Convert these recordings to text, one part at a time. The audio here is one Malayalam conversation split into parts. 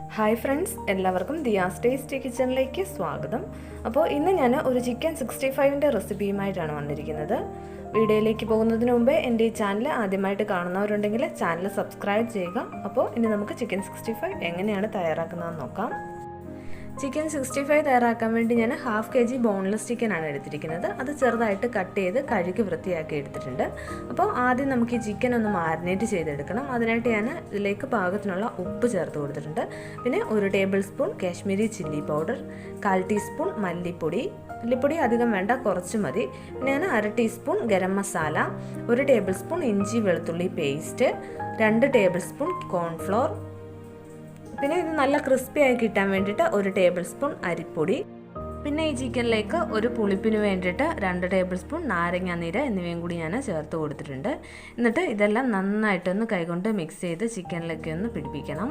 ഹായ് ഫ്രണ്ട്സ്, എല്ലാവർക്കും ദിയാസ് ടേസ്റ്റി കിച്ചണിലേക്ക് സ്വാഗതം. അപ്പോൾ ഇന്ന് ഞാൻ ഒരു ചിക്കൻ 65ൻ്റെ റെസിപ്പിയുമായിട്ടാണ് വന്നിരിക്കുന്നത്. വീഡിയോയിലേക്ക് പോകുന്നതിന് മുമ്പേ എൻ്റെ ഈ ചാനൽ ആദ്യമായിട്ട് കാണുന്നവരുണ്ടെങ്കിൽ ചാനൽ സബ്സ്ക്രൈബ് ചെയ്യുക. അപ്പോൾ ഇനി നമുക്ക് ചിക്കൻ 65 എങ്ങനെയാണ് തയ്യാറാക്കുന്നതെന്ന് നോക്കാം. ചിക്കൻ 65 തയ്യാറാക്കാൻ വേണ്ടി ഞാൻ 1/2 kg ബോൺലെസ് ചിക്കനാണ് എടുത്തിരിക്കുന്നത്. അത് ചെറുതായിട്ട് കട്ട് ചെയ്ത് കഴുകി വൃത്തിയാക്കി എടുത്തിട്ടുണ്ട്. അപ്പോൾ ആദ്യം നമുക്ക് ഈ ചിക്കൻ ഒന്ന് മാരിനേറ്റ് ചെയ്തെടുക്കണം. അതിനായിട്ട് ഞാൻ ഇതിലേക്ക് പാകത്തിനുള്ള ഉപ്പ് ചേർത്ത് കൊടുത്തിട്ടുണ്ട്. പിന്നെ 1 table spoon Kashmiri chilli powder, 1/4 teaspoon മല്ലിപ്പൊടി അധികം വേണ്ട, കുറച്ച് മതി. പിന്നെ ഞാൻ 1/2 teaspoon garam masala, 1 table spoon ഇഞ്ചി വെളുത്തുള്ളി പേസ്റ്റ്, 2 ടേബിൾ സ്പൂൺ കോൺഫ്ലോർ, പിന്നെ ഇത് നല്ല ക്രിസ്പി ആയി കിട്ടാൻ വേണ്ടിയിട്ട് 1 ടേബിൾ സ്പൂൺ അരിപ്പൊടി. പിന്നെ ഈ ചിക്കനിലേക്ക് ഒരു പുളിപ്പിന് വേണ്ടിയിട്ട് 2 ടേബിൾ സ്പൂൺ നാരങ്ങ നീര് എന്നിവയും കൂടി ഞാൻ ചേർത്ത് കൊടുത്തിട്ടുണ്ട്. എന്നിട്ട് ഇതെല്ലാം നന്നായിട്ടൊന്ന് കൈകൊണ്ട് മിക്സ് ചെയ്ത് ചിക്കനിലേക്ക് ഒന്ന് പിടിപ്പിക്കണം.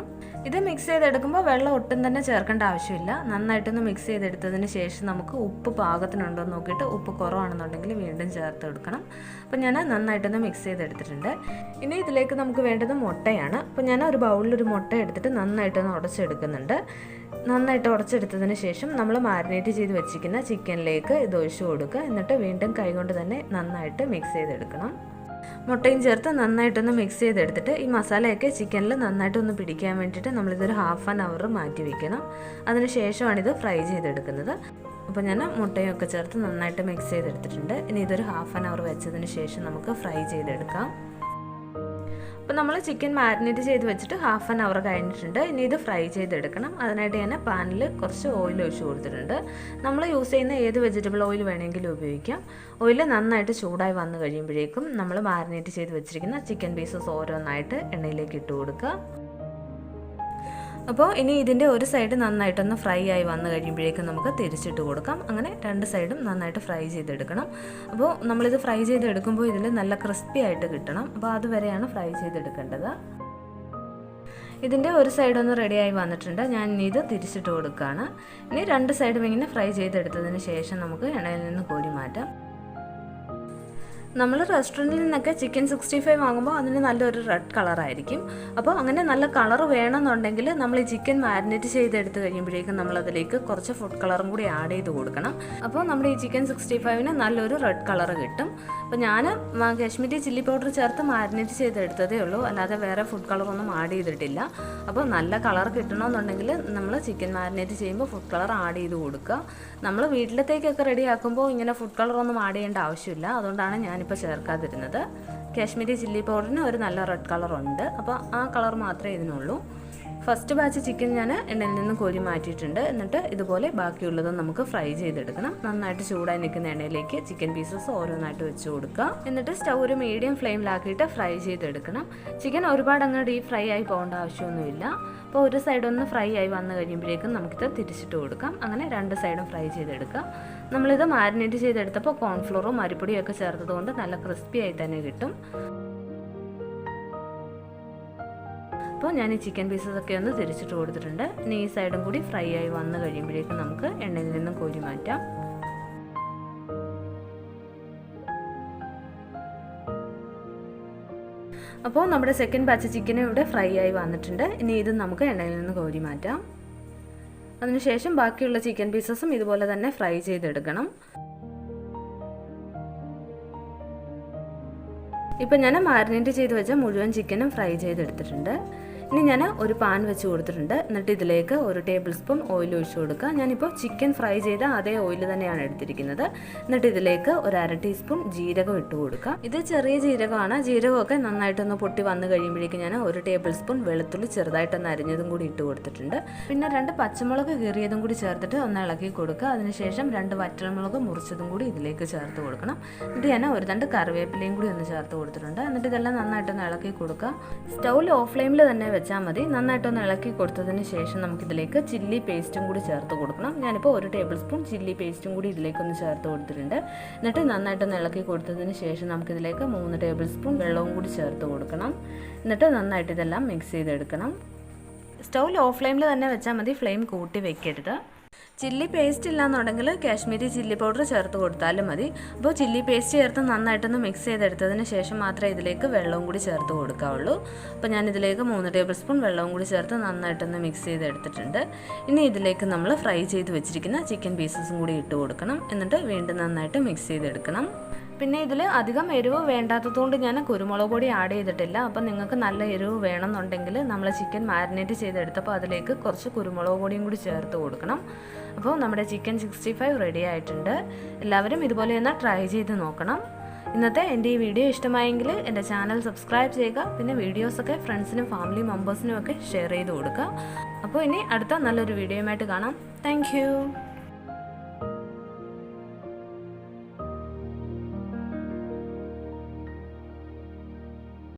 ഇത് മിക്സ് ചെയ്തെടുക്കുമ്പോൾ വെള്ളം ഒട്ടും തന്നെ ചേർക്കേണ്ട ആവശ്യമില്ല. നന്നായിട്ടൊന്ന് മിക്സ് ചെയ്തെടുത്തതിന് ശേഷം നമുക്ക് ഉപ്പ് പാകത്തിനുണ്ടോ എന്ന് നോക്കിയിട്ട് ഉപ്പ് കുറവാണെന്നുണ്ടെങ്കിൽ വീണ്ടും ചേർത്ത് കൊടുക്കണം. അപ്പോൾ ഞാൻ നന്നായിട്ടൊന്ന് മിക്സ് ചെയ്തെടുത്തിട്ടുണ്ട്. ഇനി ഇതിലേക്ക് നമുക്ക് വേണ്ടത് മുട്ടയാണ്. അപ്പോൾ ഞാൻ ഒരു ബൗളിൽ ഒരു മുട്ട എടുത്തിട്ട് നന്നായിട്ടൊന്ന് ഉടച്ചെടുക്കുന്നുണ്ട്. നന്നായിട്ട് ഉടച്ചെടുത്തതിന് ശേഷം നമ്മൾ മാരിനേറ്റ് ചെയ്ത് വെച്ചിരിക്കുന്ന ചിക്കനിലേക്ക് ഇത് ഒഴിച്ചു കൊടുക്കുക. എന്നിട്ട് വീണ്ടും കൈകൊണ്ട് തന്നെ നന്നായിട്ട് മിക്സ് ചെയ്തെടുക്കണം. മുട്ടയും ചേർത്ത് നന്നായിട്ടൊന്ന് മിക്സ് ചെയ്തെടുത്തിട്ട് ഈ മസാലയൊക്കെ ചിക്കനിൽ നന്നായിട്ടൊന്ന് പിടിക്കാൻ വേണ്ടിയിട്ട് നമ്മളിതൊരു 1/2 hour മാറ്റി വയ്ക്കണം. അതിന് ശേഷമാണിത് ഫ്രൈ ചെയ്തെടുക്കുന്നത്. അപ്പോൾ ഞാൻ മുട്ടയൊക്കെ ചേർത്ത് നന്നായിട്ട് മിക്സ് ചെയ്തെടുത്തിട്ടുണ്ട്. ഇനി ഇതൊരു 1/2 hour വെച്ചതിന് ശേഷം നമുക്ക് ഫ്രൈ ചെയ്തെടുക്കാം. അപ്പോൾ നമ്മൾ ചിക്കൻ മാരിനേറ്റ് ചെയ്ത് വെച്ചിട്ട് 1/2 hour കഴിഞ്ഞിട്ടുണ്ട്. ഇനി ഇത് ഫ്രൈ ചെയ്തെടുക്കണം. അതിനായിട്ട് ഞാൻ പാനിൽ കുറച്ച് ഓയിൽ ഒഴിച്ച് കൊടുത്തിട്ടുണ്ട്. നമ്മൾ യൂസ് ചെയ്യുന്ന ഏത് വെജിറ്റബിൾ ഓയിൽ വേണമെങ്കിലും ഉപയോഗിക്കാം. ഓയിൽ നന്നായിട്ട് ചൂടായി വന്നു കഴിയുമ്പോഴേക്കും നമ്മൾ മാരിനേറ്റ് ചെയ്ത് വെച്ചിരിക്കുന്ന ചിക്കൻ പീസസ് ഓരോന്നായിട്ട് എണ്ണയിലേക്ക് ഇട്ട് കൊടുക്കുക. അപ്പോൾ ഇനി ഇതിൻ്റെ ഒരു സൈഡ് നന്നായിട്ടൊന്ന് ഫ്രൈ ആയി വന്നു കഴിയുമ്പോഴേക്കും നമുക്ക് തിരിച്ചിട്ട് കൊടുക്കാം. അങ്ങനെ 2 സൈഡും നന്നായിട്ട് ഫ്രൈ ചെയ്തെടുക്കണം. അപ്പോൾ നമ്മളിത് ഫ്രൈ ചെയ്തെടുക്കുമ്പോൾ ഇതിൽ നല്ല ക്രിസ്പി ആയിട്ട് കിട്ടണം. അപ്പോൾ അതുവരെയാണ് ഫ്രൈ ചെയ്തെടുക്കേണ്ടത്. ഇതിൻ്റെ ഒരു സൈഡൊന്ന് റെഡിയായി വന്നിട്ടുണ്ട്. ഞാൻ ഇനി ഇത് തിരിച്ചിട്ട് കൊടുക്കുകയാണ്. ഇനി 2 സൈഡും ഇങ്ങനെ ഫ്രൈ ചെയ്തെടുത്തതിന് ശേഷം നമുക്ക് എണ്ണയിൽ നിന്ന് കോരി മാറ്റാം. നമ്മൾ റെസ്റ്റോറൻറ്റിൽ നിന്നൊക്കെ ചിക്കൻ 65 വാങ്ങുമ്പോൾ അതിന് നല്ലൊരു റെഡ് കളറായിരിക്കും. അപ്പോൾ അങ്ങനെ നല്ല കളർ വേണമെന്നുണ്ടെങ്കിൽ നമ്മൾ ഈ ചിക്കൻ മാരിനേറ്റ് ചെയ്തെടുത്ത് കഴിയുമ്പോഴേക്കും നമ്മളതിലേക്ക് കുറച്ച് ഫുഡ് കളറും കൂടി ആഡ് ചെയ്ത് കൊടുക്കണം. അപ്പോൾ നമ്മുടെ ഈ ചിക്കൻ 65ന് നല്ലൊരു റെഡ് കളർ കിട്ടും. അപ്പോൾ ഞാൻ കാശ്മീരി ചില്ലി പൗഡർ ചേർത്ത് മാരിനേറ്റ് ചെയ്തെടുത്തതേ ഉള്ളൂ, അല്ലാതെ വേറെ ഫുഡ് കളറൊന്നും ആഡ് ചെയ്തിട്ടില്ല. അപ്പോൾ നല്ല കളർ കിട്ടണമെന്നുണ്ടെങ്കിൽ നമ്മൾ ചിക്കൻ മാരിനേറ്റ് ചെയ്യുമ്പോൾ ഫുഡ് കളർ ആഡ് ചെയ്ത് കൊടുക്കുക. നമ്മൾ വീട്ടിലത്തേക്കൊക്കെ റെഡി ആക്കുമ്പോൾ ഇങ്ങനെ ഫുഡ് കളറൊന്നും ആഡ് ചെയ്യേണ്ട ആവശ്യമില്ല. അതുകൊണ്ടാണ് ഞാനിപ്പോൾ ചേർക്കാതിരുന്നത്. കാശ്മീരി ചില്ലി പൗഡറിന് ഒരു നല്ല റെഡ് കളറുണ്ട്. അപ്പോൾ ആ കളർ മാത്രമേ ഇതിനുള്ളൂ. ഫസ്റ്റ് ബാച്ച് ചിക്കൻ ഞാൻ എണ്ണയിൽ നിന്ന് കോരി മാറ്റിയിട്ടുണ്ട്. എന്നിട്ട് ഇതുപോലെ ബാക്കിയുള്ളത് നമുക്ക് ഫ്രൈ ചെയ്തെടുക്കണം. നന്നായിട്ട് ചൂടായി നിൽക്കുന്ന എണ്ണയിലേക്ക് ചിക്കൻ പീസസ് ഓരോന്നായിട്ട് വെച്ച് കൊടുക്കുക. എന്നിട്ട് സ്റ്റൗ ഒരു മീഡിയം ഫ്ലെയിമിലാക്കിയിട്ട് ഫ്രൈ ചെയ്തെടുക്കണം. ചിക്കൻ ഒരുപാട് അങ്ങ് ഡീപ് ഫ്രൈ ആയി പോകേണ്ട ആവശ്യമൊന്നുമില്ല. അപ്പോൾ ഒരു സൈഡൊന്ന് ഫ്രൈ ആയി വന്നു കഴിയുമ്പോഴേക്കും നമുക്കിത് തിരിച്ചിട്ട് കൊടുക്കാം. അങ്ങനെ 2 സൈഡും ഫ്രൈ ചെയ്തെടുക്കാം. നമ്മളിത് മാരിനേറ്റ് ചെയ്തെടുത്തപ്പോൾ കോൺഫ്ലോറും അരിപ്പൊടിയും ഒക്കെ ചേർത്തതുകൊണ്ട് നല്ല ക്രിസ്പി ആയി തന്നെ കിട്ടും. അപ്പോൾ ഞാൻ ഈ ചിക്കൻ പീസസൊക്കെ ഒന്ന് തിരിച്ചിട്ട് കൊടുത്തിട്ടുണ്ട്. ഇനി ഈ സൈഡും കൂടി ഫ്രൈ ആയി വന്നു കഴിയുമ്പോഴേക്കും നമുക്ക് എണ്ണയിൽ നിന്നും കോരി മാറ്റാം. അപ്പോൾ നമ്മുടെ സെക്കൻഡ് ബാച്ച് ചിക്കനും ഇവിടെ ഫ്രൈ ആയി വന്നിട്ടുണ്ട്. ഇനി ഇത് നമുക്ക് എണ്ണയിൽ നിന്ന് കോരി മാറ്റാം. അതിനുശേഷം ബാക്കിയുള്ള ചിക്കൻ പീസസും ഇതുപോലെ തന്നെ ഫ്രൈ ചെയ്തെടുക്കണം. ഇപ്പം ഞാൻ മാരിനേറ്റ് ചെയ്ത് വെച്ച മുഴുവൻ ചിക്കനും ഫ്രൈ ചെയ്തെടുത്തിട്ടുണ്ട്. ഇനി ഞാൻ ഒരു പാൻ വെച്ച് കൊടുത്തിട്ടുണ്ട്. എന്നിട്ട് ഇതിലേക്ക് 1 ടേബിൾ സ്പൂൺ ഓയിൽ ഒഴിച്ച് കൊടുക്കുക. ഞാനിപ്പോൾ ചിക്കൻ ഫ്രൈ ചെയ്ത അതേ ഓയിൽ തന്നെയാണ് എടുത്തിരിക്കുന്നത്. എന്നിട്ട് ഇതിലേക്ക് 1/2 ടീസ്പൂൺ ജീരകം ഇട്ട് കൊടുക്കുക. ഇത് ചെറിയ ജീരകമാണ്. ജീരകമൊക്കെ നന്നായിട്ടൊന്ന് പൊട്ടി വന്നു കഴിയുമ്പോഴേക്കും ഞാൻ 1 ടേബിൾ സ്പൂൺ വെളുത്തുള്ളി ചെറുതായിട്ടൊന്ന് അരിഞ്ഞതും കൂടി ഇട്ട് കൊടുത്തിട്ടുണ്ട്. പിന്നെ 2 പച്ചമുളക് കീറിയതും കൂടി ചേർത്തിട്ട് ഒന്ന് ഇളക്കി കൊടുക്കുക. അതിനുശേഷം 2 വറ്റൽമുളക് മുറിച്ചതും കൂടി ഇതിലേക്ക് ചേർത്ത് കൊടുക്കണം. എന്നിട്ട് ഞാൻ 1 തണ്ട് കറിവേപ്പിലയും കൂടി ഒന്ന് ചേർത്ത് കൊടുത്തിട്ടുണ്ട്. എന്നിട്ട് ഇതെല്ലാം നന്നായിട്ടൊന്ന് ഇളക്കി കൊടുക്കുക. സ്റ്റൗ ലോ ഫ്ലെയിമിൽ തന്നെ വെച്ചാൽ മതി. നന്നായിട്ടൊന്ന് ഇളക്കി കൊടുത്തതിന് ശേഷം നമുക്കിതിലേക്ക് ചില്ലി പേസ്റ്റും കൂടി ചേർത്ത് കൊടുക്കണം. ഞാനിപ്പോൾ 1 ടേബിൾ സ്പൂൺ ചില്ലി പേസ്റ്റും കൂടി ഇതിലേക്കൊന്ന് ചേർത്ത് കൊടുത്തിട്ടുണ്ട്. എന്നിട്ട് നന്നായിട്ടൊന്ന് ഇളക്കി കൊടുത്തതിന് ശേഷം നമുക്കിതിലേക്ക് 3 ടേബിൾ സ്പൂൺ വെള്ളവും കൂടി ചേർത്ത് കൊടുക്കണം. എന്നിട്ട് നന്നായിട്ട് ഇതെല്ലാം മിക്സ് ചെയ്തെടുക്കണം. സ്റ്റൗ ലോ ഫ്ലെയിമിൽ തന്നെ വെച്ചാൽ മതി, ഫ്ലെയിം കൂട്ടി വെക്കരുത്. ചില്ലി പേസ്റ്റ് ഇല്ലാന്നുണ്ടെങ്കിൽ കാശ്മീരി ചില്ലി പൗഡർ ചേർത്ത് കൊടുത്താലും മതി. അപ്പോൾ ചില്ലി പേസ്റ്റ് ചേർത്ത് നന്നായിട്ടൊന്ന് മിക്സ് ചെയ്തെടുത്തതിന് ശേഷം മാത്രമേ ഇതിലേക്ക് വെള്ളവും കൂടി ചേർത്ത് കൊടുക്കാവുള്ളൂ. അപ്പോൾ ഞാൻ ഇതിലേക്ക് 3 ടേബിൾ സ്പൂൺ വെള്ളവും കൂടി ചേർത്ത് നന്നായിട്ടൊന്ന് മിക്സ് ചെയ്തെടുത്തിട്ടുണ്ട്. ഇനി ഇതിലേക്ക് നമ്മൾ ഫ്രൈ ചെയ്ത് വെച്ചിരിക്കുന്ന ചിക്കൻ പീസസും കൂടി ഇട്ട് കൊടുക്കണം. എന്നിട്ട് വീണ്ടും നന്നായിട്ട് മിക്സ് ചെയ്തെടുക്കണം. പിന്നെ ഇതിൽ അധികം എരിവ് വേണ്ടാത്തതുകൊണ്ട് ഞാൻ കുരുമുളക് പൊടി ആഡ് ചെയ്തിട്ടില്ല. അപ്പം നിങ്ങൾക്ക് നല്ല എരിവ് വേണമെന്നുണ്ടെങ്കിൽ നമ്മൾ ചിക്കൻ മാരിനേറ്റ് ചെയ്തെടുത്തപ്പോൾ അതിലേക്ക് കുറച്ച് കുരുമുളക് പൊടിയും കൂടി ചേർത്ത് കൊടുക്കണം. അപ്പോൾ നമ്മുടെ ചിക്കൻ 65 റെഡി ആയിട്ടുണ്ട്. എല്ലാവരും ഇതുപോലെ ഒന്ന് ട്രൈ ചെയ്ത് നോക്കണം. ഇന്നത്തെ എൻ്റെ ഈ വീഡിയോ ഇഷ്ടമായെങ്കിൽ എൻ്റെ ചാനൽ സബ്സ്ക്രൈബ് ചെയ്യുക. പിന്നെ വീഡിയോസൊക്കെ ഫ്രണ്ട്സിനും ഫാമിലി മെമ്പേഴ്സിനും ഒക്കെ ഷെയർ ചെയ്ത് കൊടുക്കുക. അപ്പോൾ ഇനി അടുത്ത നല്ലൊരു വീഡിയോയുമായിട്ട് കാണാം. താങ്ക്